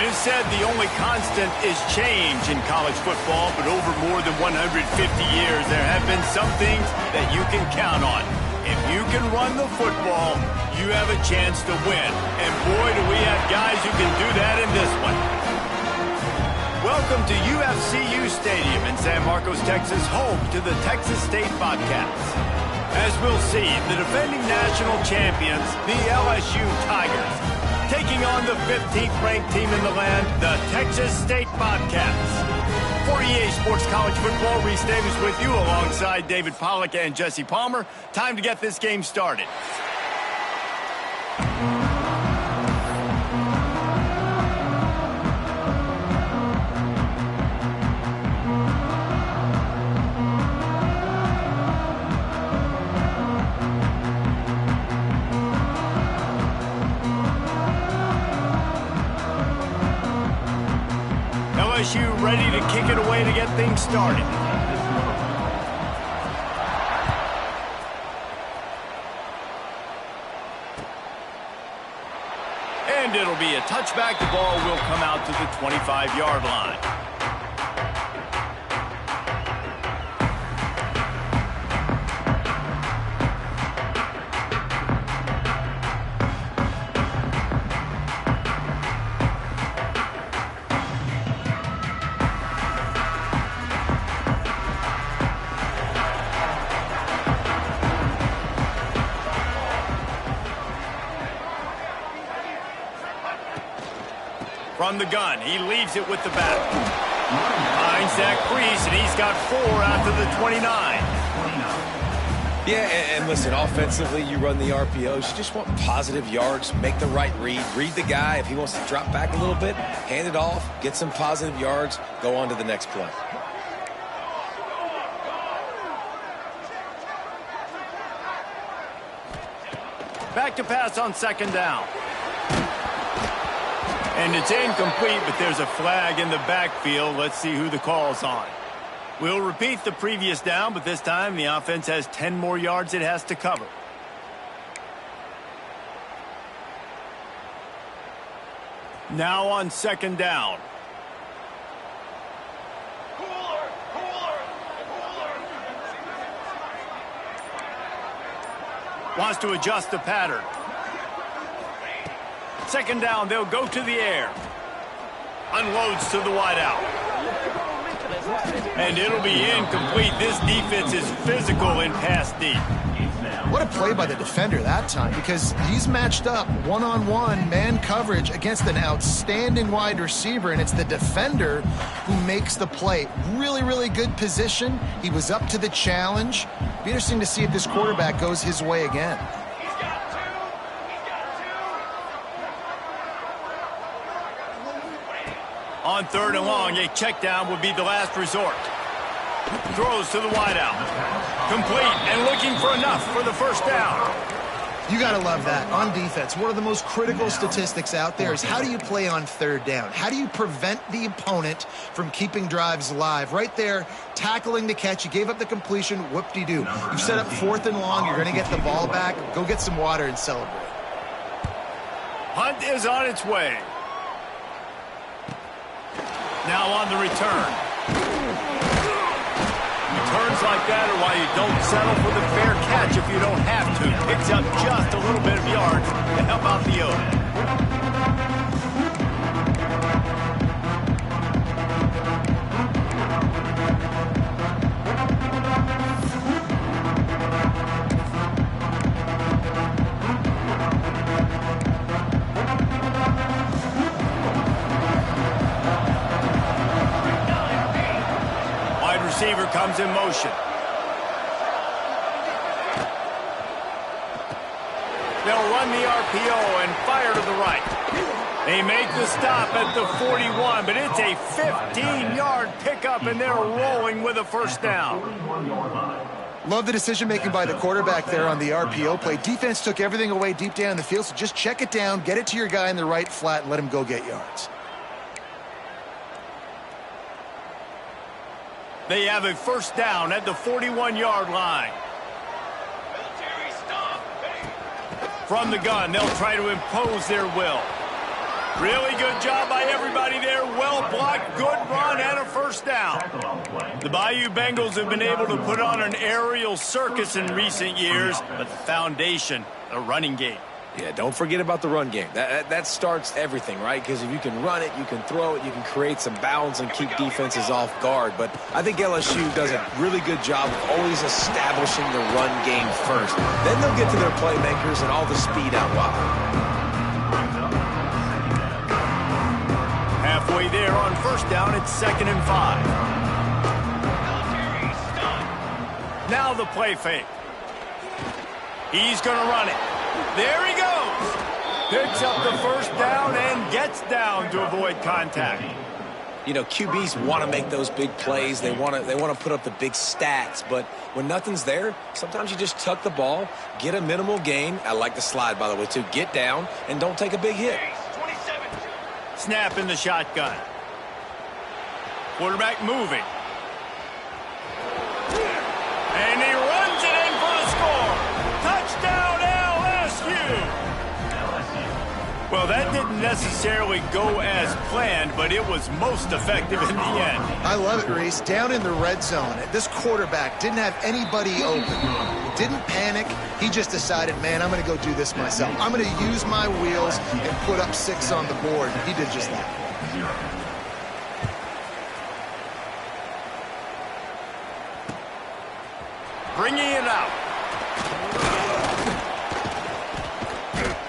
is said the only constant is change in college football, but over more than 150 years, there have been some things that you can count on. If you can run the football, you have a chance to win. And boy, do we have guys who can do that in this one. Welcome to UFCU Stadium in San Marcos, Texas, home to the Texas State Bobcats. As we'll see, the defending national champions, the LSU Tigers, taking on the 15th-ranked team in the land, the Texas State Bobcats. For EA Sports College Football, Reese Davis with you alongside David Pollack and Jesse Palmer. Time to get this game started. LSU ready to kick it away to get things started. And it'll be a touchback. The ball will come out to the 25-yard line. From the gun, he leaves it with the back. Finds that crease, and he's got 4 out to the 29. Yeah, and listen, offensively, you run the RPOs. You just want positive yards, make the right read the guy. If he wants to drop back a little bit, hand it off, get some positive yards, go on to the next play. Back to pass on second down. And it's incomplete, but there's a flag in the backfield. Let's see who the call's on. We'll repeat the previous down, but this time the offense has 10 more yards it has to cover. Now on second down. Wants to adjust the pattern. Second down, they'll go to the air. Unloads to the wideout. And it'll be incomplete. This defense is physical in pass deep. What a play by the defender that time, because he's matched up one-on-one man coverage against an outstanding wide receiver, and it's the defender who makes the play. Really, really good position. He was up to the challenge. Be interesting to see if this quarterback goes his way again. On third and long, a check down would be the last resort. Throws to the wideout. Complete and looking for enough for the first down. You got to love that. On defense, one of the most critical statistics out there is how do you play on third down? How do you prevent the opponent from keeping drives alive? Right there, tackling the catch. You gave up the completion. Whoop-de-doo. You've set up fourth and long. You're going to get the ball back. Go get some water and celebrate. Hunt is on its way. Now on the return. Returns like that are why you don't settle for the fair catch if you don't have to. Picks up just a little bit of yards to help out the O's. Receiver comes in motion. They'll run the RPO and fire to the right. They make the stop at the 41, but it's a 15-yard pickup, and they're rolling with a first down. Love the decision-making by the quarterback there on the RPO play. Defense took everything away deep down the field, so just check it down, get it to your guy in the right flat, and let him go get yards. They have a first down at the 41-yard line. From the gun, they'll try to impose their will. Really good job by everybody there. Well blocked, good run, and a first down. The Bayou Bengals have been able to put on an aerial circus in recent years, but the foundation, the running game. Yeah, don't forget about the run game. That starts everything, right? Because if you can run it, you can throw it, you can create some balance and keep defenses off guard. But I think LSU does a really good job of always establishing the run game first. Then they'll get to their playmakers and all the speed out wide. Halfway there on first down, it's 2nd and 5. Now the play fake. He's going to run it. There he goes. Picks up the first down and gets down to avoid contact. You know, QBs want to make those big plays. They want to put up the big stats. But when nothing's there, sometimes you just tuck the ball, get a minimal gain. I like the slide, by the way, too. Get down and don't take a big hit. Snap in the shotgun. Quarterback moving. And he runs it in for the score. Touchdown, LSU. Well, that didn't necessarily go as planned, but it was most effective in the end. I love it, Reese. Down in the red zone, this quarterback didn't have anybody open. Didn't panic. He just decided, man, I'm going to go do this myself. I'm going to use my wheels and put up 6 on the board. He did just that. Bringing it out.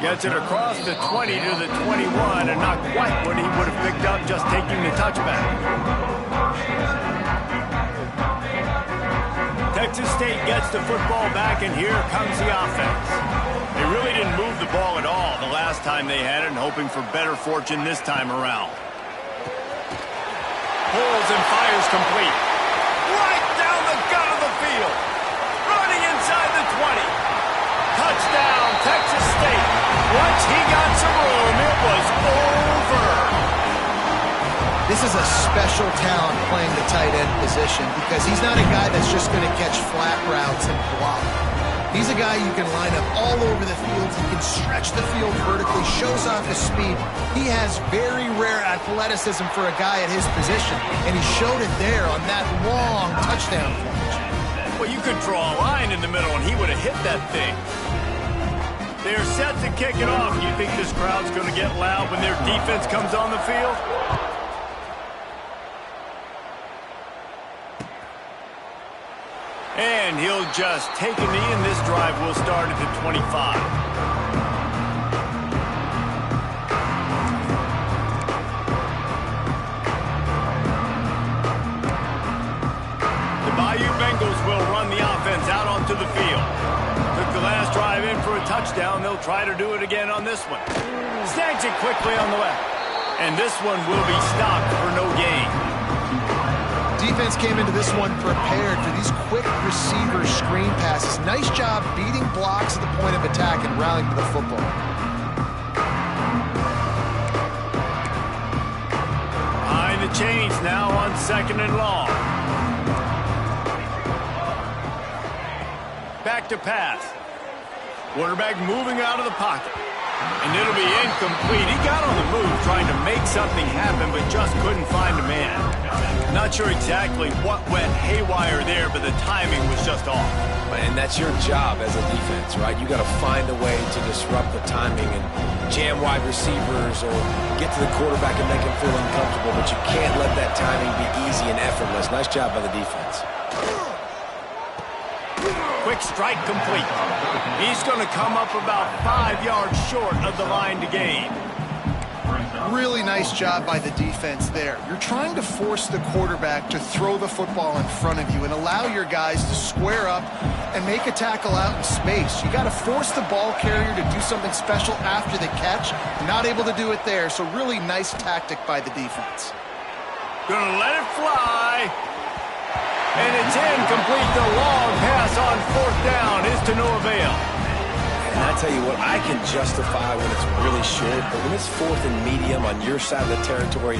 Gets it across the 20 to the 21, and not quite what he would have picked up just taking the touchback. Texas State gets the football back, and here comes the offense. They really didn't move the ball at all the last time they had it, and hoping for better fortune this time around. Pulls and fires complete. Right down the gut of the field. Running inside the 20. Touchdown, Texas State. Once he got some room, it was over. This is a special talent playing the tight end position because he's not a guy that's just going to catch flat routes and block. He's a guy you can line up all over the field. He can stretch the field vertically, shows off his speed. He has very rare athleticism for a guy at his position, and he showed it there on that long touchdown catch. Well, you could draw a line in the middle, and he would have hit that thing. They're set to kick it off. You think this crowd's going to get loud when their defense comes on the field? And he'll just take a knee, and this drive will start at the 25. The Bayou Bengals will run the offense out onto the field. Took the last drive in for a touchdown. They'll try to do it again on this one. Snags it quickly on the left. And this one will be stopped for no gain. Defense came into this one prepared for these quick receiver screen passes. Nice job beating blocks at the point of attack and rallying to the football. Behind the chains now on 2nd and long. Back to pass. Quarterback moving out of the pocket. And it'll be incomplete. He got on the move trying to make something happen, but just couldn't find a man. Not sure exactly what went haywire there, but the timing was just off. And that's your job as a defense, right? You got to find a way to disrupt the timing and jam wide receivers or get to the quarterback and make him feel uncomfortable, but you can't let that timing be easy and effortless. Nice job by the defense. Quick strike complete. He's going to come up about 5 yards short of the line to gain. Really nice job by the defense there. You're trying to force the quarterback to throw the football in front of you and allow your guys to square up and make a tackle out in space. You got to force the ball carrier to do something special after the catch. Not able to do it there, so really nice tactic by the defense. Gonna let it fly. And it's incomplete. The long pass on 4th down is to no avail. And I tell you what, I can justify when it's really short, but when it's 4th and medium on your side of the territory,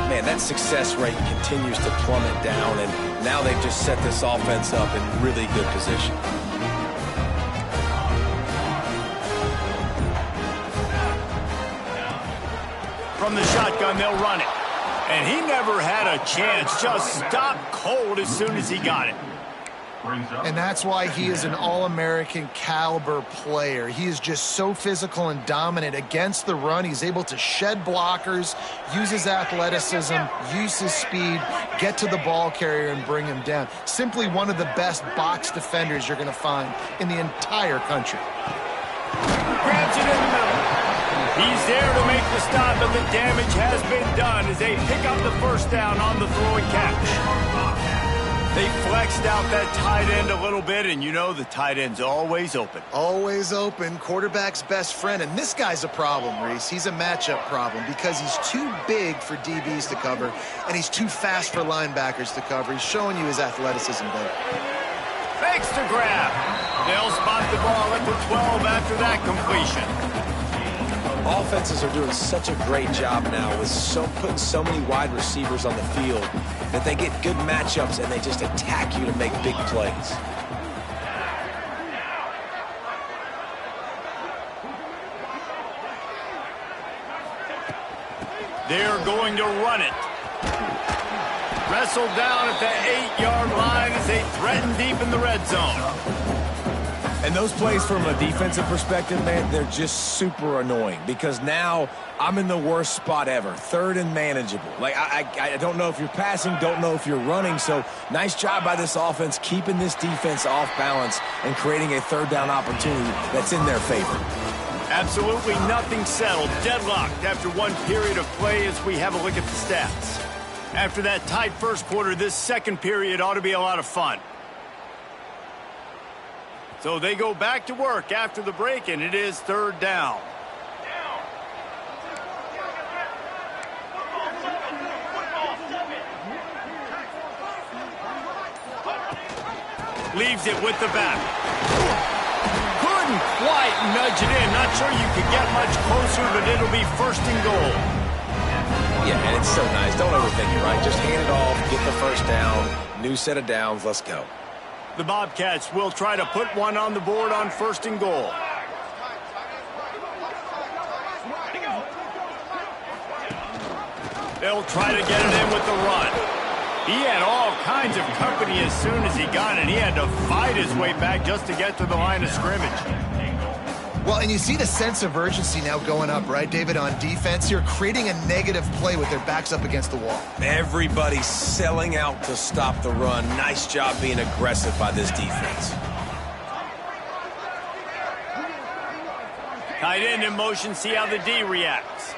man, that success rate continues to plummet down, and now they've just set this offense up in really good position. From the shotgun, they'll run it. And he never had a chance. Just stopped cold as soon as he got it. And that's why he is an All-American caliber player. He is just so physical and dominant against the run. He's able to shed blockers, use his athleticism, use his speed, get to the ball carrier and bring him down. Simply one of the best box defenders you're going to find in the entire country. Grabs it in the middle. He's there to make the stop, but the damage has been done as they pick up the first down on the throw and catch. They flexed out that tight end a little bit, and you know the tight end's always open. Always open, quarterback's best friend. And this guy's a problem, Reese. He's a matchup problem because he's too big for DBs to cover, and he's too fast for linebackers to cover. He's showing you his athleticism there. Fakes to grab. They'll spot the ball at the 12 after that completion. Offenses are doing such a great job now with putting so many wide receivers on the field that they get good matchups and they just attack you to make big plays. They're going to run it. Wrestled down at the 8-yard line as they threaten deep in the red zone. And those plays from a defensive perspective, man, they're just super annoying because now I'm in the worst spot ever, third and manageable. Like, I don't know if you're passing, don't know if you're running, so nice job by this offense keeping this defense off balance and creating a third down opportunity that's in their favor. Absolutely nothing settled, deadlocked after one period of play as we have a look at the stats. After that tight first quarter, this second period ought to be a lot of fun. So they go back to work after the break, and it is third down. Leaves it with the back. Couldn't quite nudge it in. Not sure you could get much closer, but it'll be first and goal. Yeah, and it's so nice. Don't overthink it, right? Just hand it off, get the first down, new set of downs, let's go. The Bobcats will try to put one on the board on first and goal. They'll try to get it in with the run. He had all kinds of company as soon as he got it. He had to fight his way back just to get to the line of scrimmage. Well, and you see the sense of urgency now going up, right, David, on defense here, creating a negative play with their backs up against the wall. Everybody's selling out to stop the run. Nice job being aggressive by this defense. Tight end in motion, see how the D reacts.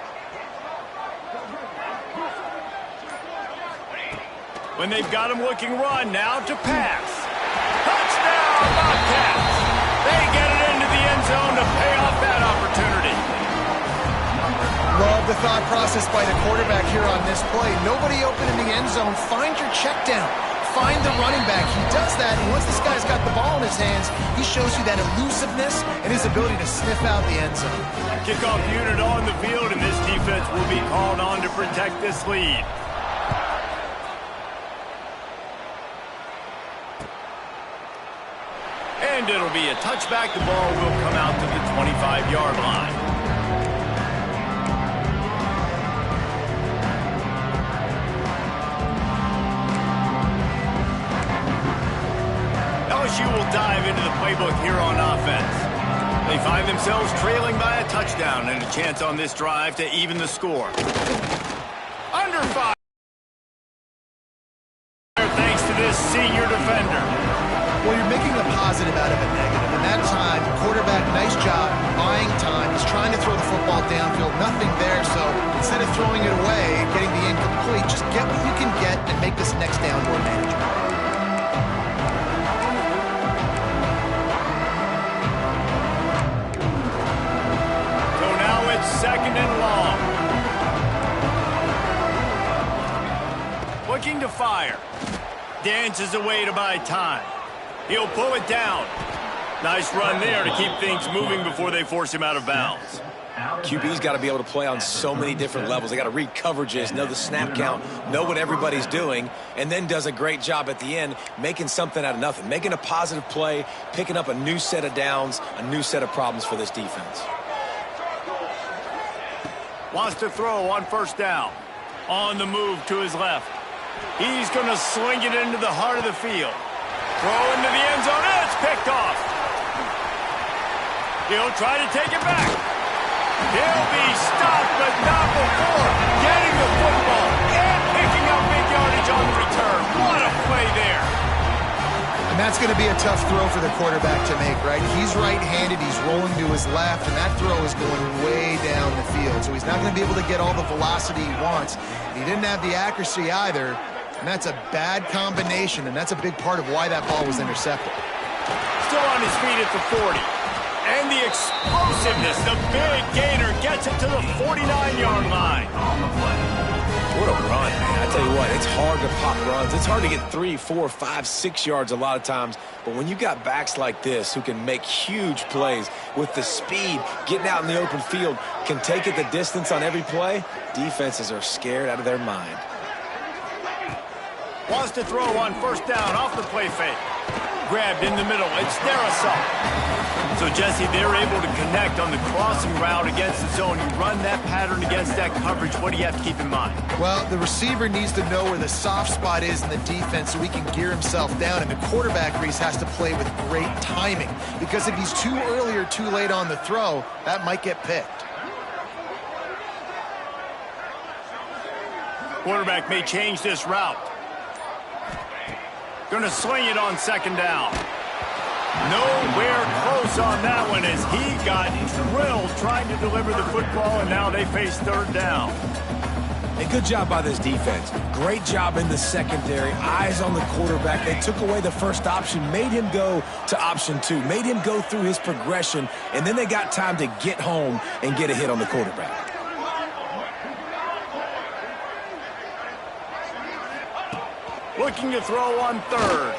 When they've got him looking run, now to pass. Touchdown, Bobcats! They get it into the end zone to pay off that opportunity. Love the thought process by the quarterback here on this play. Nobody open in the end zone. Find your check down. Find the running back. He does that, and once this guy's got the ball in his hands, he shows you that elusiveness and his ability to sniff out the end zone. Kickoff unit on the field, and this defense will be called on to protect this lead. And it'll be a touchback. The ball will come out to the 25-yard line. LSU will dive into the playbook here on offense. They find themselves trailing by a touchdown and a chance on this drive to even the score. Under fire. Thanks to this senior defender. Well, you're making a positive out of a negative. And that time, quarterback, nice job, buying time. He's trying to throw the football downfield. Nothing there, so instead of throwing it away, getting the incomplete, just get what you can get and make this next down more manageable. So now it's second and long. Looking to fire. Dances away to buy time. He'll pull it down. Nice run there to keep things moving before they force him out of bounds. QB's got to be able to play on so many different levels. They got to read coverages, know the snap count, know what everybody's doing, and then does a great job at the end making something out of nothing, making a positive play, picking up a new set of downs, a new set of problems for this defense. Wants to throw on first down. On the move to his left. He's going to sling it into the heart of the field. Throw into the end zone. And it's picked off. He'll try to take it back. He'll be stopped, but not before getting the football and picking up big yardage on the return. What a play there. And that's going to be a tough throw for the quarterback to make, right? He's right-handed, he's rolling to his left, and that throw is going way down the field. So he's not going to be able to get all the velocity he wants. He didn't have the accuracy either, and that's a bad combination, and that's a big part of why that ball was intercepted. Still on his feet at the 40. And the explosiveness, the big gainer gets it to the 49-yard line. What a run, man. I tell you what, it's hard to pop runs. It's hard to get 3, 4, 5, 6 yards a lot of times. But when you got backs like this who can make huge plays with the speed, getting out in the open field, can take it the distance on every play, defenses are scared out of their mind. Wants to throw on first down off the play fake. Grabbed in the middle. It's Darasol. So, Jesse, they're able to connect on the crossing route against the zone. You run that pattern against that coverage. What do you have to keep in mind? Well, the receiver needs to know where the soft spot is in the defense so he can gear himself down. And the quarterback, Reese, has to play with great timing. Because if he's too early or too late on the throw, that might get picked. Quarterback may change this route. Going to sling it on second down. Nowhere close on that one as he got drilled trying to deliver the football, and now they face third down. A good job by this defense. Great job in the secondary. Eyes on the quarterback. They took away the first option, made him go to option 2, made him go through his progression, and then they got time to get home and get a hit on the quarterback. Looking to throw on third.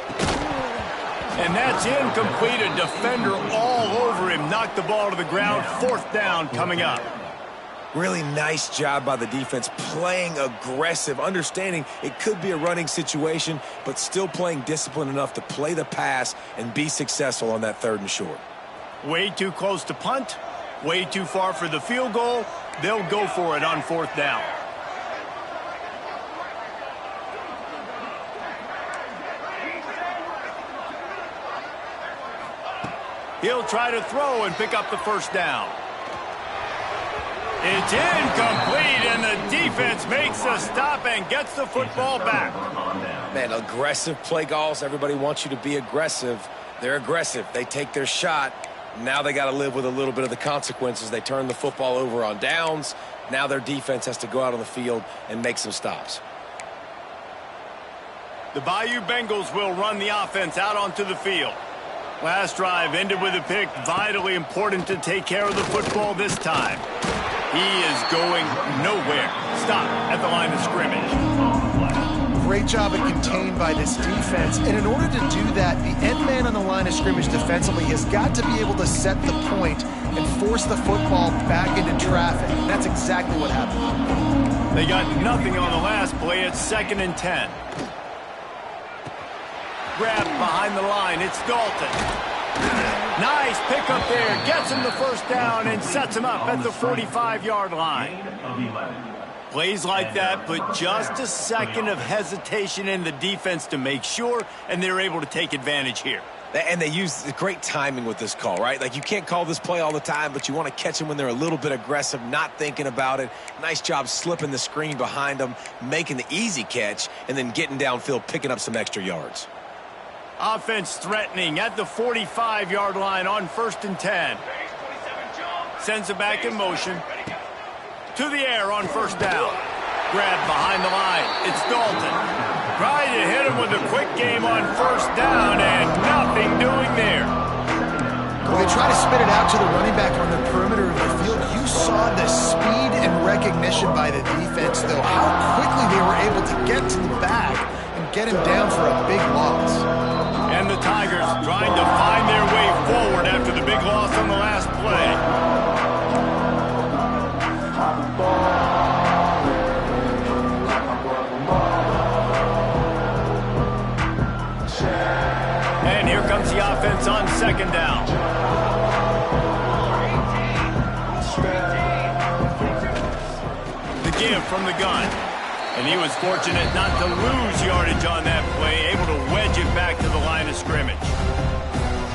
And that's incomplete. A defender all over him. Knocked the ball to the ground. Fourth down coming up. Really nice job by the defense, playing aggressive, understanding it could be a running situation, but still playing disciplined enough to play the pass and be successful on that third and short. Way too close to punt. Way too far for the field goal. They'll go for it on fourth down. He'll try to throw and pick up the first down. It's incomplete, and the defense makes a stop and gets the football back. Man, aggressive play calls. Everybody wants you to be aggressive. They're aggressive. They take their shot. Now they got to live with a little bit of the consequences. They turn the football over on downs. Now their defense has to go out on the field and make some stops. The Bayou Bengals will run the offense out onto the field. Last drive ended with a pick. Vitally important to take care of the football this time. He is going nowhere. Stop at the line of scrimmage. Great job at contained by this defense. And in order to do that, the end man on the line of scrimmage defensively has got to be able to set the point and force the football back into traffic. And that's exactly what happened. They got nothing on the last play. It's 2nd and 10. Grabbed behind the line. It's Dalton. Nice pickup there. Gets him the first down and sets him up at the 45-yard line. Plays like that, but just a second of hesitation in the defense to make sure, and they're able to take advantage here. And they use great timing with this call, right? Like, you can't call this play all the time, but you want to catch them when they're a little bit aggressive, not thinking about it. Nice job slipping the screen behind them, making the easy catch, and then getting downfield, picking up some extra yards. Offense threatening at the 45-yard line on 1st and 10. Sends it back in motion. To the air on first down. Grab behind the line. It's Dalton. Trying to hit him with a quick game on first down, and nothing doing there. Well, they try to spit it out to the running back on the perimeter of the field. You saw the speed and recognition by the defense, though. How quickly they were able to get to the back and get him down for a big loss. And the Tigers trying to find their way forward after the big loss on the last play. And here comes the offense on 2nd down. from the gun. And he was fortunate not to lose yardage on that play, able to wedge it back to the line of scrimmage.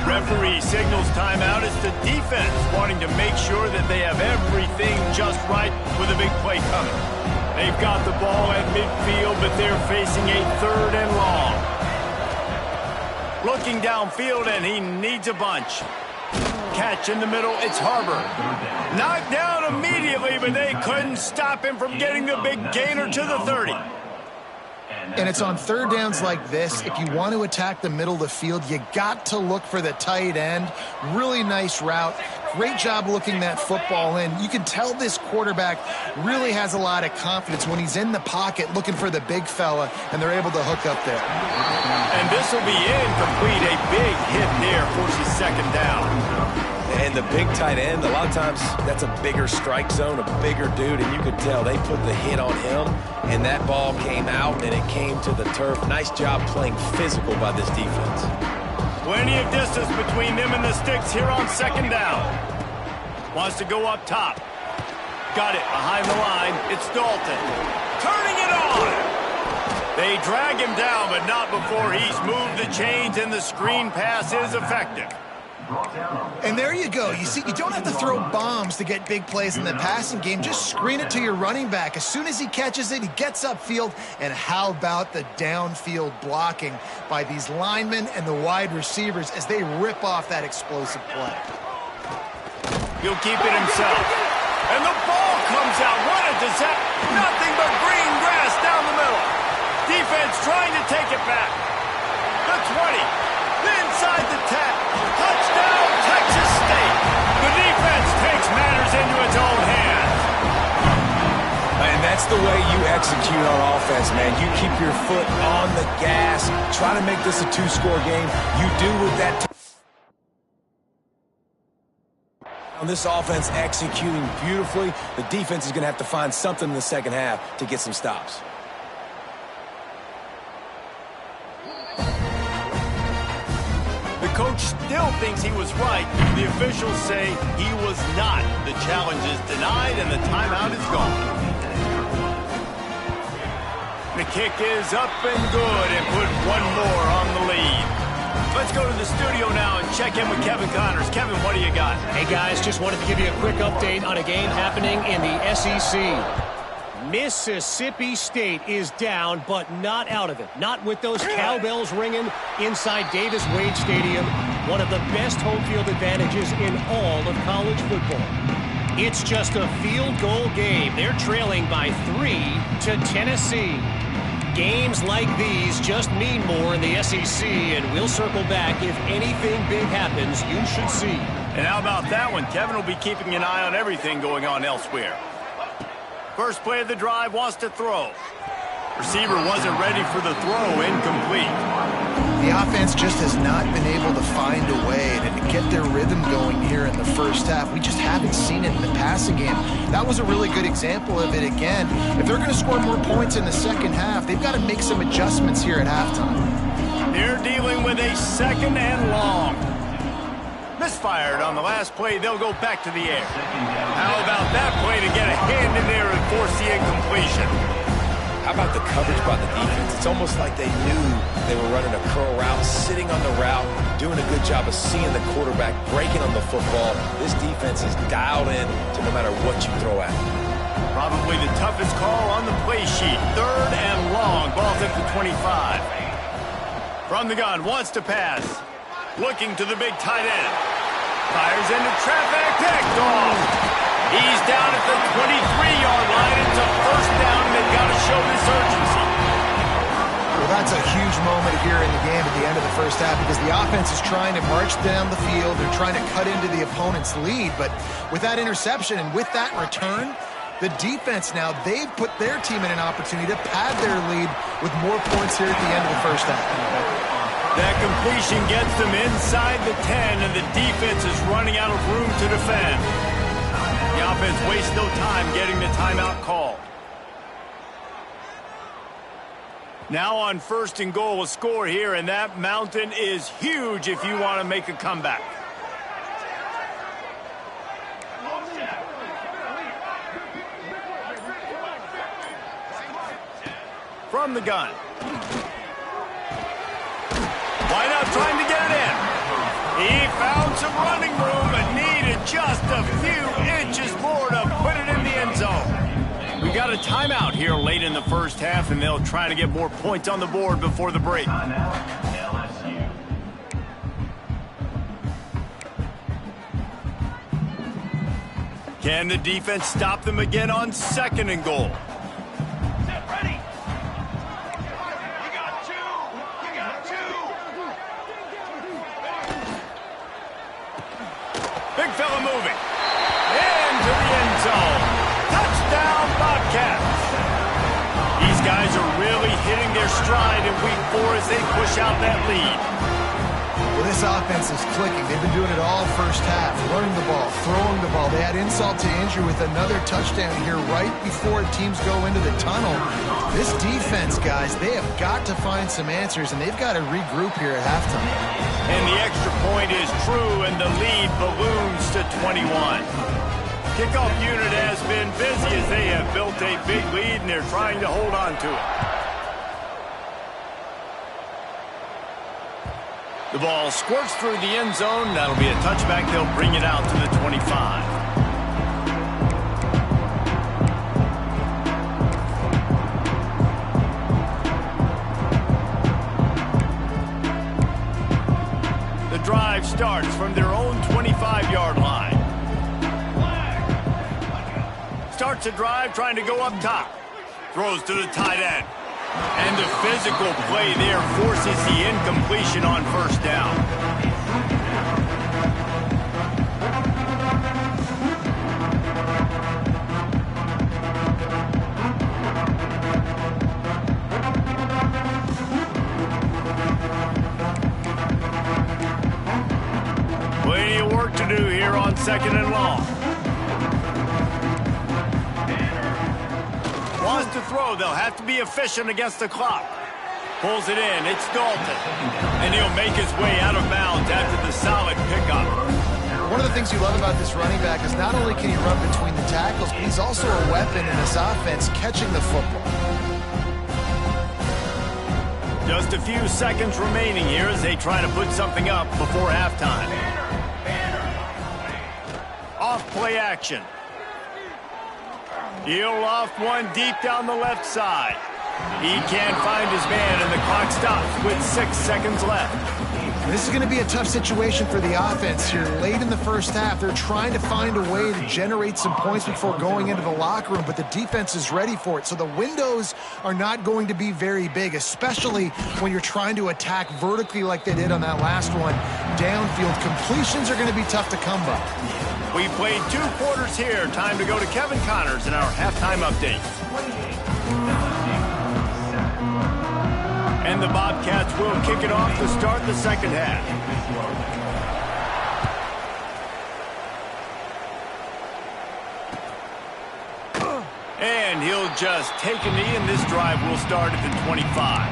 Referee signals timeout. It's the defense wanting to make sure that they have everything just right with a big play coming. They've got the ball at midfield, but they're facing a 3rd and long. Looking downfield, and he needs a bunch. Catch in the middle, it's Harbor. Knocked down immediately, but they couldn't stop him from getting the big gainer to the 30. And it's on 3rd downs like this. If you want to attack the middle of the field, you got to look for the tight end. Really nice route. Great job looking that football in. You can tell this quarterback really has a lot of confidence when he's in the pocket looking for the big fella, and they're able to hook up there. And this will be incomplete. A big hit there forces 2nd down. And the big tight end, a lot of times that's a bigger strike zone, a bigger dude, and you could tell they put the hit on him, and that ball came out, and it came to the turf. Nice job playing physical by this defense. Plenty of distance between them and the sticks here on 2nd down. Wants to go up top. Got it behind the line. It's Dalton. Turning it on. They drag him down, but not before he's moved the chains, and the screen pass is effective. And there you go. You see, you don't have to throw bombs to get big plays in the passing game. Just screen it to your running back. As soon as he catches it, he gets upfield. And how about the downfield blocking by these linemen and the wide receivers as they rip off that explosive play? He'll keep it himself. And the ball comes out. What a disaster. Nothing but green grass down the middle. Defense trying to take it back. The 20. Inside the 10. Touchdown, Texas State. The defense takes matters into its own hands. And that's the way you execute on offense, man. You keep your foot on the gas. Try to make this a 2-score game. You do with that. On this offense executing beautifully, the defense is going to have to find something in the 2nd half to get some stops. The coach still thinks he was right. The officials say he was not. The challenge is denied, and the timeout is gone. The kick is up and good, and put one more on the lead. Let's go to the studio now and check in with Kevin Connors. Kevin, what do you got? Hey, guys, just wanted to give you a quick update on a game happening in the SEC. Mississippi State is down, but not out of it. Not with those cowbells ringing inside Davis-Wade Stadium, one of the best home field advantages in all of college football. It's just a field goal game. They're trailing by 3 to Tennessee. Games like these just mean more in the SEC, and we'll circle back if anything big happens you should see. And how about that one? Kevin will be keeping an eye on everything going on elsewhere. First play of the drive, wants to throw. Receiver wasn't ready for the throw, incomplete. The offense just has not been able to find a way to get their rhythm going here in the 1st half. We just haven't seen it in the passing game. That was a really good example of it again. If they're going to score more points in the 2nd half, they've got to make some adjustments here at halftime. They're dealing with a 2nd and long. Misfired on the last play. They'll go back to the air. How about that play to get a hand in there and force the incompletion? How about the coverage by the defense? It's almost like they knew they were running a curl route, sitting on the route, doing a good job of seeing the quarterback, breaking on the football. This defense is dialed in to no matter what you throw at them. Probably the toughest call on the play sheet. 3rd and long. Ball's at the 25. From the gun, wants to pass. Looking to the big tight end. Fires into traffic, picked off. He's down at the 23-yard line. It's a 1st down, and they've got to show this urgency. Well, that's a huge moment here in the game at the end of the 1st half because the offense is trying to march down the field. They're trying to cut into the opponent's lead, but with that interception and with that return, the defense now, they've put their team in an opportunity to pad their lead with more points here at the end of the 1st half. That completion gets them inside the 10, and the defense is running out of room to defend. The offense wastes no time getting the timeout called. Now on 1st and goal, a score here, and that mountain is huge if you want to make a comeback. from the gun. Wide out trying to get it in. He found some running room but needed just a few inches more to put it in the end zone. We got a timeout here late in the first half, and they'll try to get more points on the board before the break. Can the defense stop them again on 2nd and goal? Big fella moving. Into the end zone. Touchdown, Bobcats. These guys are really hitting their stride in week 4 as they push out that lead. Well, this offense is clicking. They've been doing it all first half. Running the ball, throwing the ball. They had insult to injury with another touchdown here right before teams go into the tunnel. This defense, guys, they have got to find some answers, and they've got to regroup here at halftime. And the extra point is true, and the lead balloons to 21. Kickoff unit has been busy as they have built a big lead, and they're trying to hold on to it. The ball squirts through the end zone. That'll be a touchback. They'll bring it out to the 25. The drive starts from their own 25-yard line. Starts a drive trying to go up top. Throws to the tight end. And the physical play there forces the incompletion on first down. Plenty of work to do here on 2nd and long. Wants to throw. They'll have to be efficient against the clock. Pulls it in. It's Dalton. And he'll make his way out of bounds after the solid pickup. One of the things you love about this running back is not only can he run between the tackles, but he's also a weapon in this offense catching the football. Just a few seconds remaining here as they try to put something up before halftime. Off play action. He'll loft one deep down the left side. He can't find his man, and the clock stops with 6 seconds left. This is going to be a tough situation for the offense here. Late in the first half, they're trying to find a way to generate some points before going into the locker room, but the defense is ready for it. So the windows are not going to be very big, especially when you're trying to attack vertically like they did on that last one. Downfield completions are going to be tough to come by. We played 2 quarters here. Time to go to Kevin Connors in our halftime update. And the Bobcats will kick it off to start the second half. And he'll just take a knee, and this drive will start at the 25.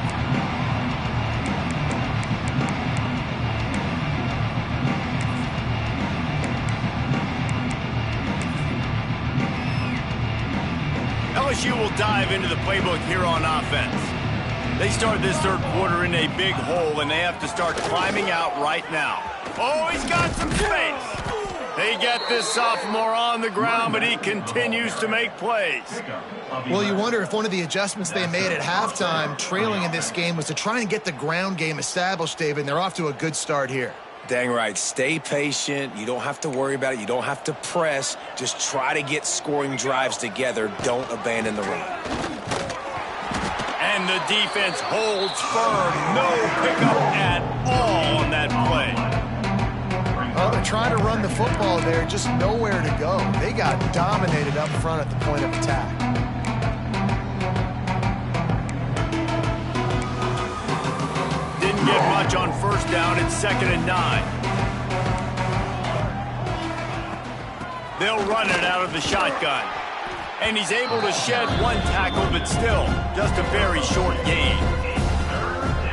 LSU will dive into the playbook here on offense. They start this third quarter in a big hole, and they have to start climbing out right now. Oh, he's got some space. They get this sophomore on the ground, but he continues to make plays. Well, you wonder if one of the adjustments they made at halftime, trailing in this game, was to try and get the ground game established, David, and they're off to a good start here. Dang right. Stay patient. You don't have to worry about it. You don't have to press. Just try to get scoring drives together. Don't abandon the run. And the defense holds firm. No pickup at all on that play. Oh, they're trying to run the football there. Just nowhere to go. They got dominated up front at the point of attack. Didn't get much on first down. It's 2nd and 9. They'll run it out of the shotgun. And he's able to shed one tackle, but still just a very short gain.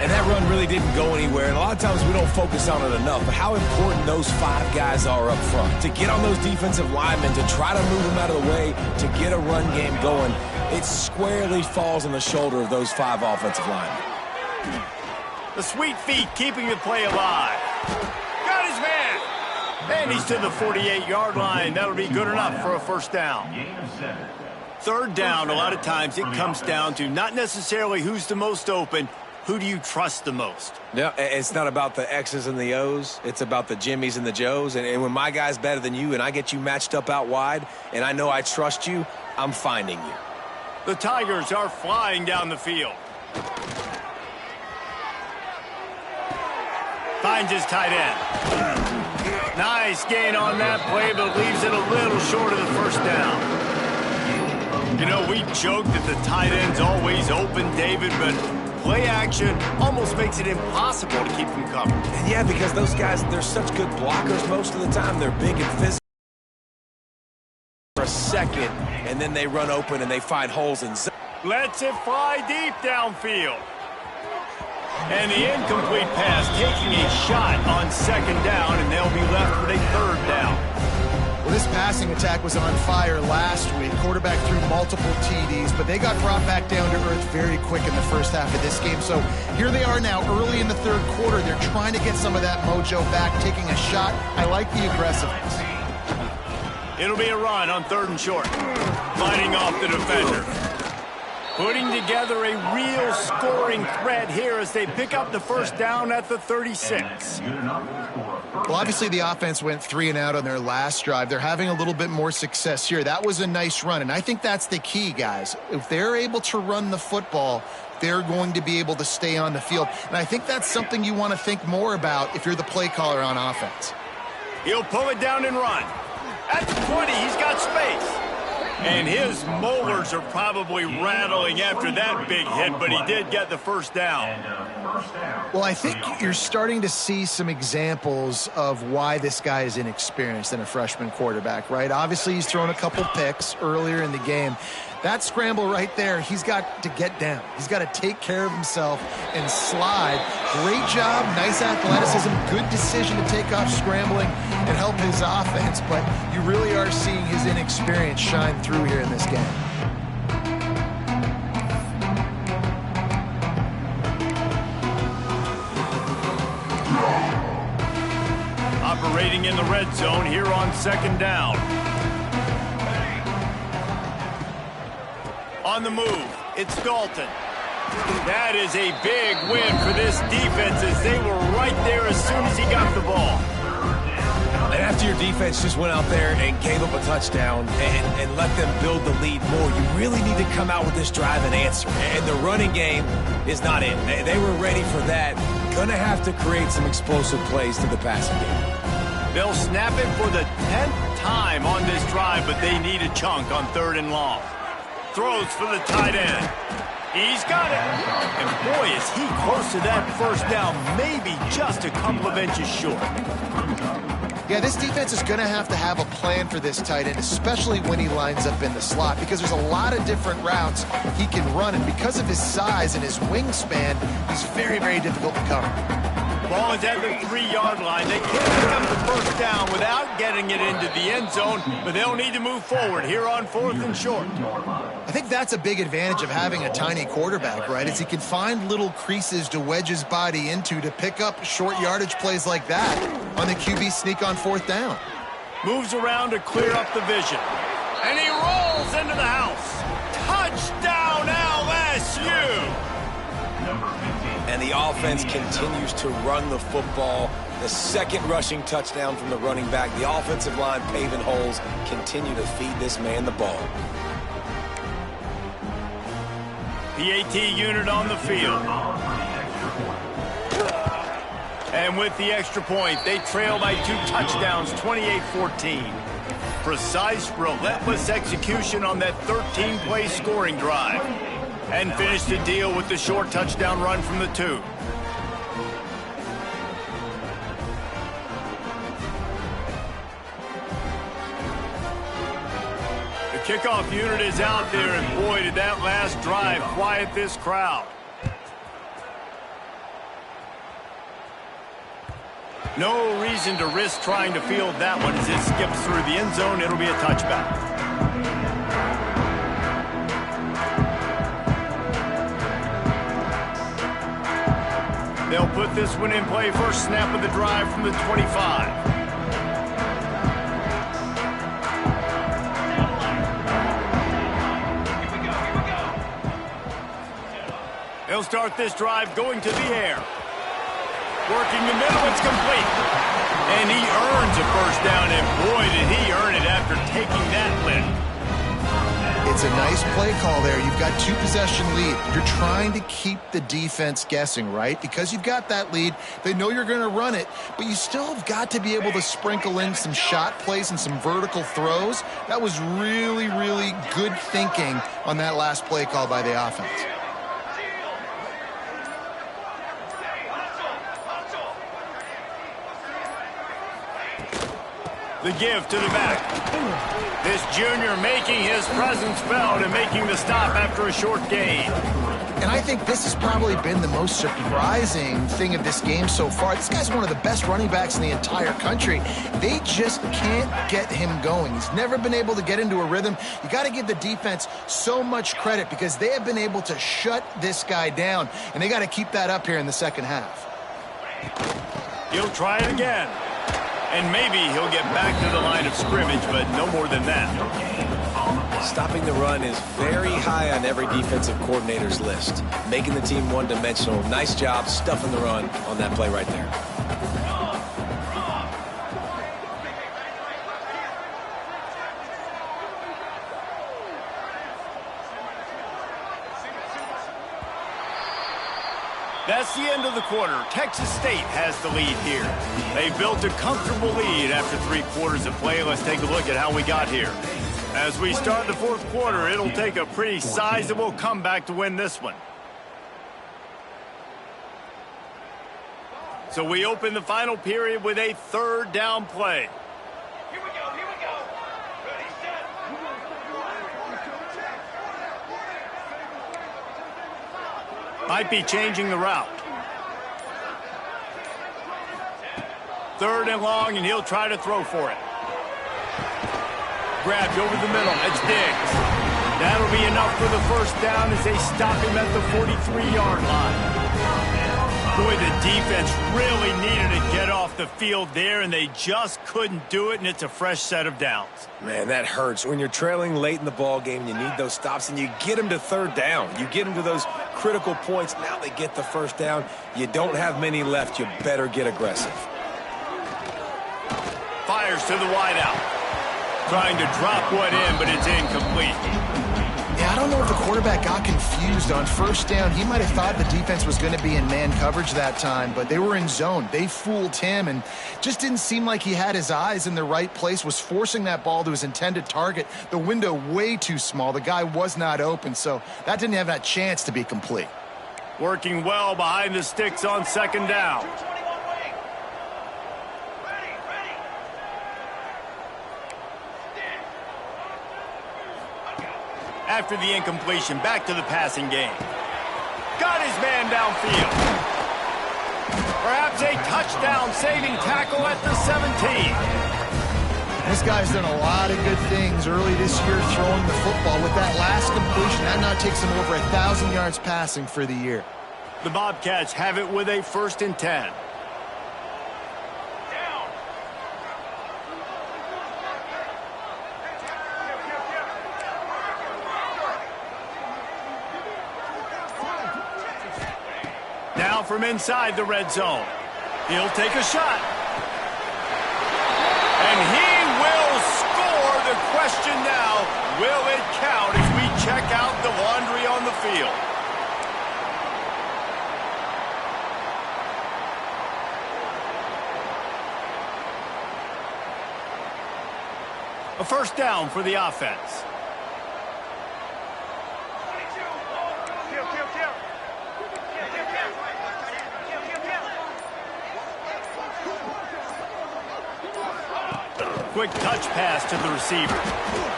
And that run really didn't go anywhere. And a lot of times we don't focus on it enough. But how important those 5 guys are up front. To get on those defensive linemen, to try to move them out of the way, to get a run game going. it squarely falls on the shoulder of those 5 offensive linemen. The sweet feet keeping the play alive. Got his man. And he's to the 48-yard line. That'll be good enough for a first down. Third down, a lot of times it comes down to not necessarily who's the most open, who do you trust the most? Yeah, it's not about the X's and the O's. It's about the Jimmies and the Joes. And when my guy's better than you and I get you matched up out wide and I know I trust you, I'm finding you. The Tigers are flying down the field. Finds his tight end. Nice gain on that play, but leaves it a little short of the first down. You know, we joke that the tight end's always open, David, but play action almost makes it impossible to keep them covered. And yeah, because those guys, they're such good blockers most of the time. They're big and physical for a second, and then they run open and they find holes in zone. Lets it fly deep downfield. And the incomplete pass taking a shot on second down, and they'll be left with a third down. Well, this passing attack was on fire last week. Quarterback threw multiple TDs, but they got brought back down to earth very quick in the first half of this game. So here they are now early in the third quarter. They're trying to get some of that mojo back, taking a shot. I like the aggressiveness. It'll be a run on third and short. Fighting off the defender. Putting together a real scoring threat here as they pick up the first down at the 36. Well, obviously the offense went 3 and out on their last drive. They're having a little bit more success here. That was a nice run, and I think that's the key, guys. If they're able to run the football, they're going to be able to stay on the field. And I think that's something you want to think more about if you're the play caller on offense. He'll pull it down and run. At the 20, he's got space. And his molars are probably rattling after that big hit, but he did get the first down. Well, I think you're starting to see some examples of why this guy is inexperienced in a freshman quarterback, right? Obviously, he's thrown a couple picks earlier in the game. That scramble right there, he's got to get down. He's got to take care of himself and slide. Great job, nice athleticism, good decision to take off scrambling and help his offense, but you really are seeing his inexperience shine through here in this game. Operating in the red zone here on second down. On the move, it's Dalton. That is a big win for this defense as they were right there as soon as he got the ball. And after your defense just went out there and gave up a touchdown and let them build the lead more, you really need to come out with this drive and answer. And the running game is not in. They were ready for that. Going to have to create some explosive plays to the passing game. They'll snap it for the 10th time on this drive, but they need a chunk on third and long. Throws for the tight end. He's got it. And boy, is he close to that first down, maybe just a couple of inches short. Yeah, this defense is going to have a plan for this tight end, especially when he lines up in the slot, because there's a lot of different routes he can run, and because of his size and his wingspan, he's very, very difficult to cover. Ball is at the 3-yard line. They can't pick up the first down without getting it into the end zone, but they'll need to move forward here on fourth and short. I think that's a big advantage of having a tiny quarterback, right? Is he can find little creases to wedge his body into to pick up short yardage plays like that on the QB sneak on fourth down. Moves around to clear up the vision. And he rolls into the house. Touchdown LSU! And the offense continues to run the football. The second rushing touchdown from the running back. The offensive line paving holes. Continue to feed this man the ball. PAT unit on the field. And with the extra point, they trail by 2 touchdowns, 28-14. Precise, relentless execution on that 13-play scoring drive. And finish the deal with the short touchdown run from the 2. The kickoff unit is out there, and boy, did that last drive quiet this crowd. No reason to risk trying to field that one as it skips through the end zone. It'll be a touchback. They'll put this one in play. First snap of the drive from the 25. They'll start this drive going to the air. Working the middle, it's complete. And he earns a first down, and boy, did he earn it after taking that lift. It's a nice play call there. You've got 2-possession lead. You're trying to keep the defense guessing, right? Because you've got that lead, they know you're going to run it, but you still have got to be able to sprinkle in some shot plays and some vertical throws. That was really, really good thinking on that last play call by the offense. The give to the back. This junior making his presence felt and making the stop after a short gain. And I think this has probably been the most surprising thing of this game so far. This guy's one of the best running backs in the entire country. They just can't get him going. He's never been able to get into a rhythm. You got to give the defense so much credit because they have been able to shut this guy down, and they got to keep that up here in the second half. He'll try it again. And maybe he'll get back to the line of scrimmage, but no more than that. Stopping the run is very high on every defensive coordinator's list. Making the team one-dimensional. Nice job stuffing the run on that play right there. That's the end of the quarter. Texas State has the lead here. They built a comfortable lead after 3 quarters of play. Let's take a look at how we got here. As we start the 4th quarter, it'll take a pretty sizable comeback to win this one. So we open the final period with a 3rd down play. Here we go, here we go. Ready, set. Might be changing the route. 3rd and long, and he'll try to throw for it. Grabbed over the middle. It's Diggs. That'll be enough for the first down as they stop him at the 43-yard line. Boy, the defense really needed to get off the field there, and they just couldn't do it, and it's a fresh set of downs. Man, that hurts. When you're trailing late in the ball game, you need those stops, and you get them to 3rd down. You get them to those critical points. Now they get the first down. You don't have many left. You better get aggressive. Fires to the wideout. Trying to drop one in, but it's incomplete. Yeah, I don't know if the quarterback got confused on first down. He might have thought the defense was going to be in man coverage that time, but they were in zone. They fooled him and just didn't seem like he had his eyes in the right place, was forcing that ball to his intended target. The window way too small. The guy was not open, so that didn't have that chance to be complete. Working well behind the sticks on 2nd down. After the incompletion, back to the passing game. Got his man downfield. Perhaps a touchdown-saving tackle at the 17. This guy's done a lot of good things early this year throwing the football. With that last completion, that now takes him over 1,000 yards passing for the year. The Bobcats have it with a 1st and 10. Now from inside the red zone. He'll take a shot. And he will score. The question now, will it count as we check out the laundry on the field? A first down for the offense. Quick touch pass to the receiver.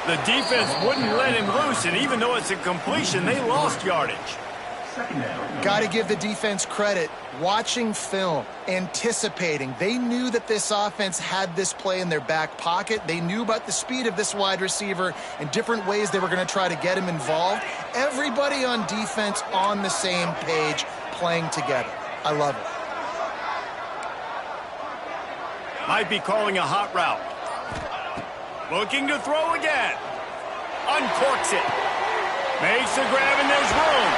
The defense wouldn't let him loose, and even though it's a completion, they lost yardage. Got to give the defense credit. Watching film, anticipating. They knew that this offense had this play in their back pocket. They knew about the speed of this wide receiver and different ways they were going to try to get him involved. Everybody on defense on the same page, playing together. I love it. Might be calling a hot route. Looking to throw again. Uncorks it. Makes the grab and there's room.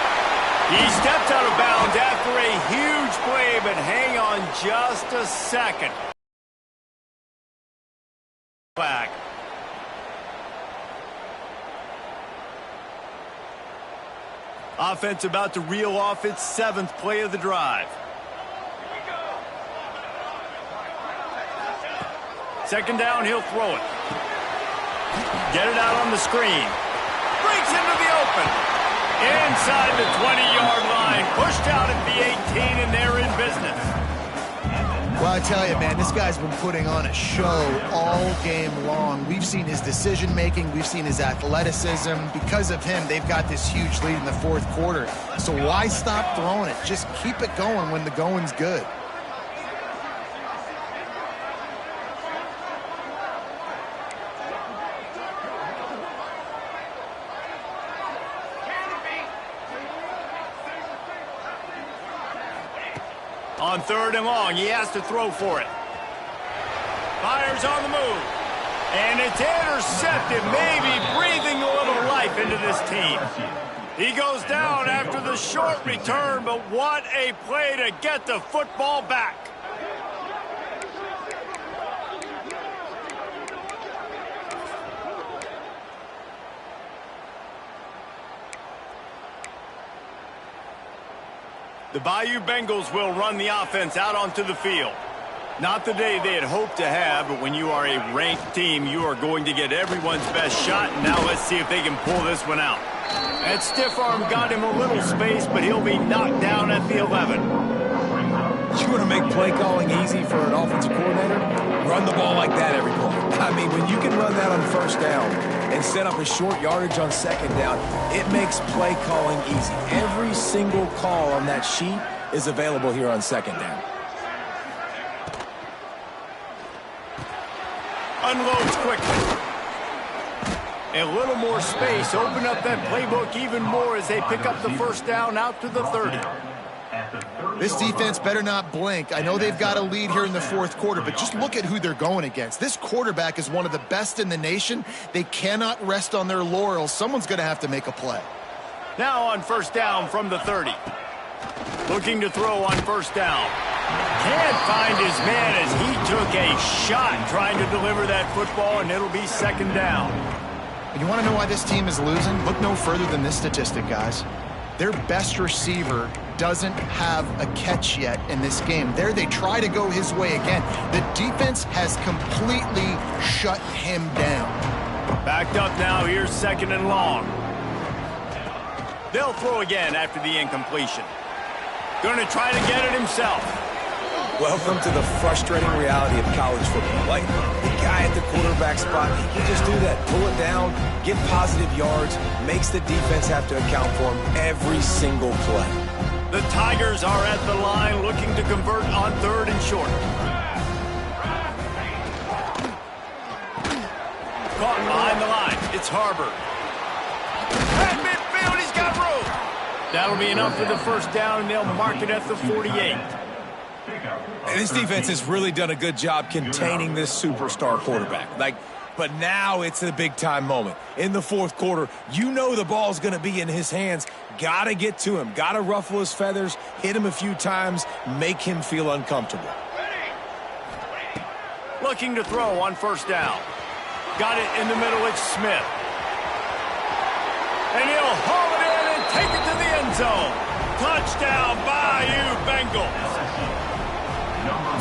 He stepped out of bounds after a huge play, but hang on just a second. Back. Offense about to reel off its 7th play of the drive. Second down, he'll throw it. Get it out on the screen. Breaks into the open. Inside the 20-yard line. Pushed out at the 18, and they're in business. Well, I tell you, man, this guy's been putting on a show all game long. We've seen his decision-making. We've seen his athleticism. Because of him, they've got this huge lead in the 4th quarter. So why stop throwing it? Just keep it going when the going's good. On 3rd and long, he has to throw for it. Fires on the move. And it's intercepted, maybe breathing a little life into this team. He goes down after the short return, but what a play to get the football back. The Bayou Bengals will run the offense out onto the field. Not the day they had hoped to have, but when you are a ranked team, you are going to get everyone's best shot. And now let's see if they can pull this one out. That stiff arm got him a little space, but he'll be knocked down at the 11. You want to make play calling easy for an offensive coordinator? Run the ball like that every play. I mean, when you can run that on 1st down and set up a short yardage on 2nd down, it makes play calling easy. Every single call on that sheet is available here on 2nd down. Unloads quickly. A little more space. Open up that playbook even more as they pick up the 1st down out to the 30. This defense better not blink. I know they've got a lead here in the 4th quarter, but just look at who they're going against. This quarterback is one of the best in the nation. They cannot rest on their laurels. Someone's going to have to make a play. Now on 1st down from the 30. Looking to throw on 1st down. Can't find his man as he took a shot trying to deliver that football, and it'll be 2nd down. And you want to know why this team is losing? Look no further than this statistic, guys. Their best receiver doesn't have a catch yet in this game. There they try to go his way again. The defense has completely shut him down. Backed up now. Here's 2nd and long. They'll throw again after the incompletion. Going to try to get it himself. Welcome to the frustrating reality of college football. Like, the guy at the quarterback spot, he can just do that. Pull it down, get positive yards, makes the defense have to account for him every single play. The Tigers are at the line looking to convert on 3rd and short. Caught behind the line. It's Harbor. At midfield, he's got room. That'll be enough for the 1st down, and they'll mark it at the 48. And this defense has really done a good job containing this superstar quarterback. But now it's a big-time moment. In the 4th quarter, you know the ball's going to be in his hands. Got to get to him. Got to ruffle his feathers, hit him a few times, make him feel uncomfortable. Looking to throw on 1st down. Got it in the middle. It's Smith. And he'll haul it in and take it to the end zone. Touchdown, Bayou Bengals.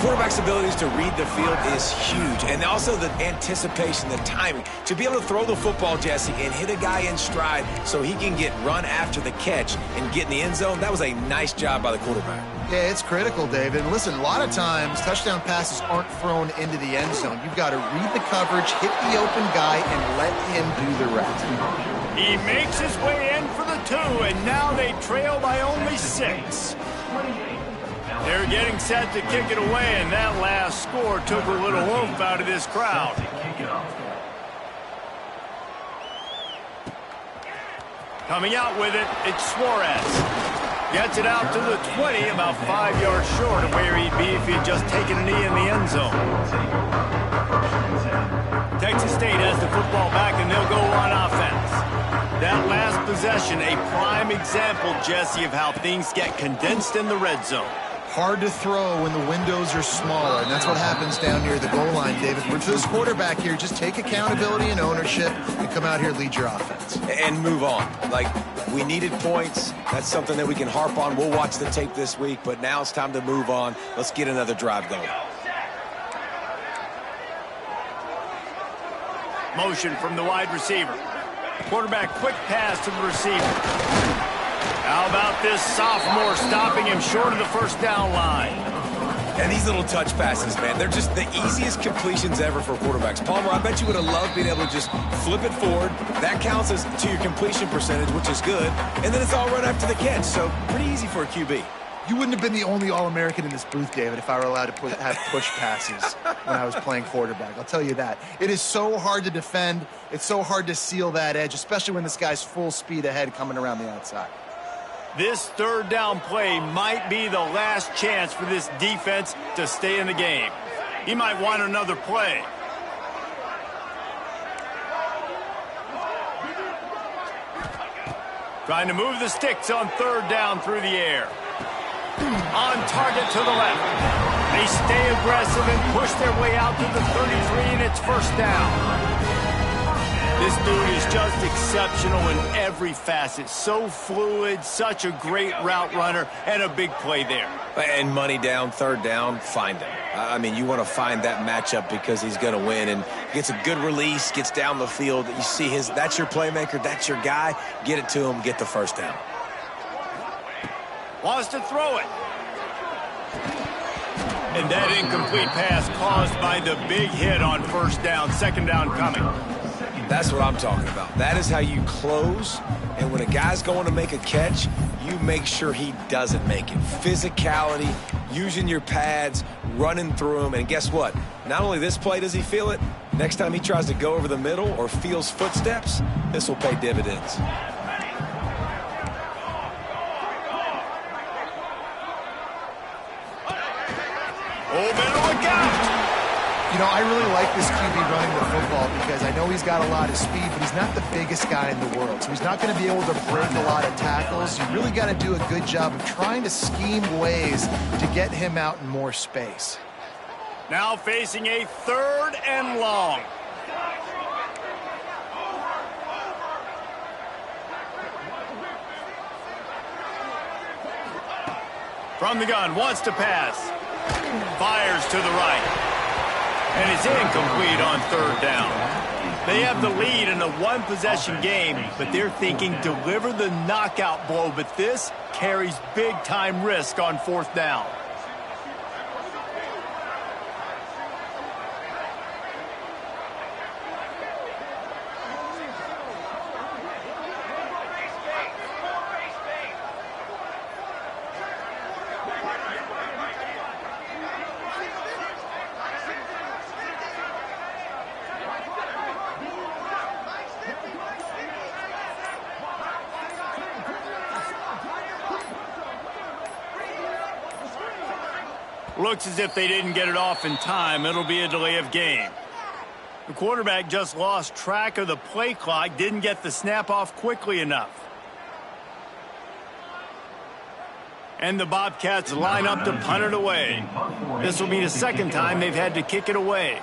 Quarterback's abilities to read the field is huge, and also the anticipation, the timing. To be able to throw the football, Jesse, and hit a guy in stride so he can get run after the catch and get in the end zone, that was a nice job by the quarterback. Yeah, it's critical, David. And listen, a lot of times touchdown passes aren't thrown into the end zone. You've got to read the coverage, hit the open guy, and let him do the rest. He makes his way in for the 2, and now they trail by only 6. They're getting set to kick it away, and that last score took a little oomph out of this crowd. Coming out with it, it's Suarez. Gets it out to the 20, about 5 yards short of where he'd be if he'd just taken a knee in the end zone. Texas State has the football back, and they'll go on offense. That last possession, a prime example, Jesse, of how things get condensed in the red zone. Hard to throw when the windows are smaller, and that's what happens down near the goal line, David. For this quarterback here, just take accountability and ownership and come out here and lead your offense. And move on. Like, we needed points. That's something that we can harp on. We'll watch the tape this week, but now it's time to move on. Let's get another drive going. Motion from the wide receiver. Quarterback quick pass to the receiver. How about this sophomore stopping him short of the first down line? And these little touch passes, man, they're just the easiest completions ever for quarterbacks. Palmer, I bet you would have loved being able to just flip it forward. That counts as to your completion percentage, which is good. And then it's all right after the catch, so pretty easy for a QB. You wouldn't have been the only All-American in this booth, David, if I were allowed to have push passes when I was playing quarterback. I'll tell you that. It is so hard to defend. It's so hard to seal that edge, especially when this guy's full speed ahead coming around the outside. This third down play might be the last chance for this defense to stay in the game. He might want another play. Trying to move the sticks on third down through the air. On target to the left. They stay aggressive and push their way out to the 33, and it's first down. This dude is just exceptional in every facet. So fluid, such a great route runner, and a big play there. And money down, third down, find him. I mean, you want to find that matchup because he's going to win, and gets a good release, gets down the field. You see that's your playmaker, that's your guy. Get it to him, get the first down. Wants to throw it. And that incomplete pass caused by the big hit on first down, second down coming. That's what I'm talking about. That is how you close, and when a guy's going to make a catch, you make sure he doesn't make it. Physicality, using your pads, running through him, and guess what? Not only this play does he feel it, next time he tries to go over the middle or feels footsteps, this will pay dividends. Oh, better look out! You know, I really like this QB running the football because I know he's got a lot of speed, but he's not the biggest guy in the world. So he's not going to be able to break a lot of tackles. You really got to do a good job of trying to scheme ways to get him out in more space. Now facing a third and long. From the gun, wants to pass. Fires to the right. And it's incomplete on third down. They have the lead in a one-possession game, but they're thinking deliver the knockout blow, but this carries big-time risk on fourth down. Looks as if they didn't get it off in time. It'll be a delay of game. The quarterback just lost track of the play clock, didn't get the snap off quickly enough. And the Bobcats line up to punt it away. This will be the second time they've had to kick it away.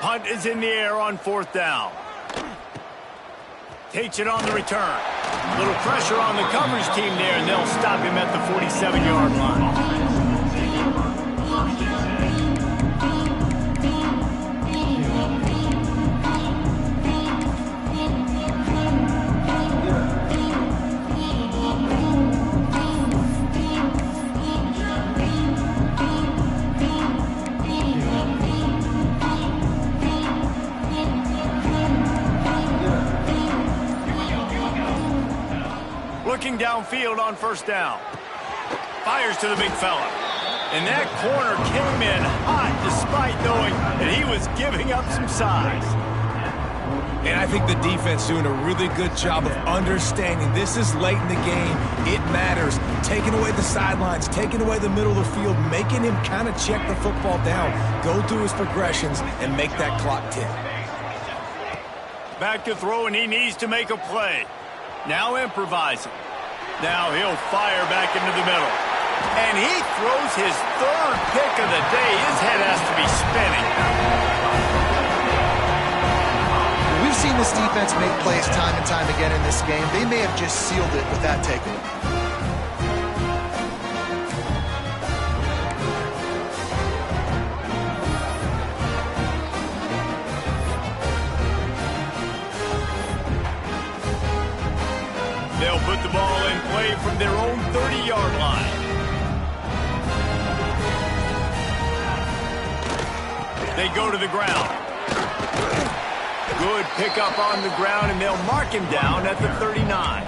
Punt is in the air on fourth down. Takes it on the return. Little pressure on the coverage team there, and they'll stop him at the 47-yard line. Looking downfield on first down. Fires to the big fella. And that corner came in hot despite knowing that he was giving up some size. And I think the defense doing a really good job of understanding this is late in the game. It matters. Taking away the sidelines, taking away the middle of the field, making him kind of check the football down, go through his progressions, and make that clock tick. Back to throw, and he needs to make a play. Now improvising. Now he'll fire back into the middle. And he throws his third pick of the day. His head has to be spinning. We've seen this defense make plays time and time again in this game. They may have just sealed it with that takeaway. They'll put the ball in play from their own 30-yard line. They go to the ground. Good pickup on the ground, and they'll mark him down at the 39.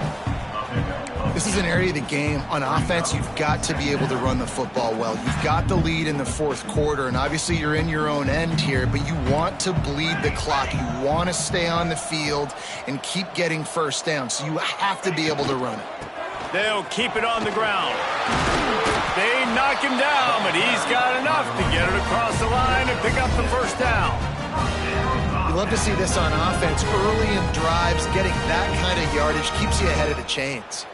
This is an area of the game. On offense, you've got to be able to run the football well. You've got the lead in the fourth quarter, and obviously you're in your own end here, but you want to bleed the clock. You want to stay on the field and keep getting first down, so you have to be able to run it. They'll keep it on the ground. They knock him down, but he's got enough to get it across the line and pick up the first down. You love to see this on offense. Early in drives, getting that kind of yardage keeps you ahead of the chains.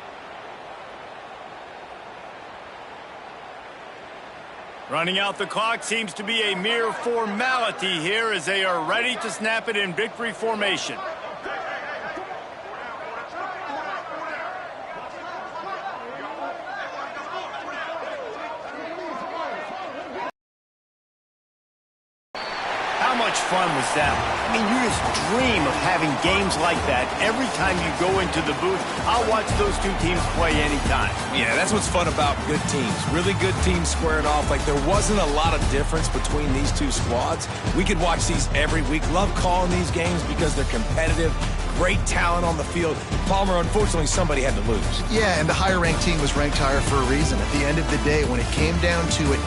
Running out the clock seems to be a mere formality here as they are ready to snap it in victory formation. How much fun was that? I mean, you just dream of having games like that every time you go into the booth. I'll watch those two teams play anytime. Yeah, that's what's fun about good teams. Really good teams squaring off. Like, there wasn't a lot of difference between these two squads. We could watch these every week. Love calling these games because they're competitive. Great talent on the field. Palmer, unfortunately, somebody had to lose. Yeah, and the higher-ranked team was ranked higher for a reason. At the end of the day, when it came down to it,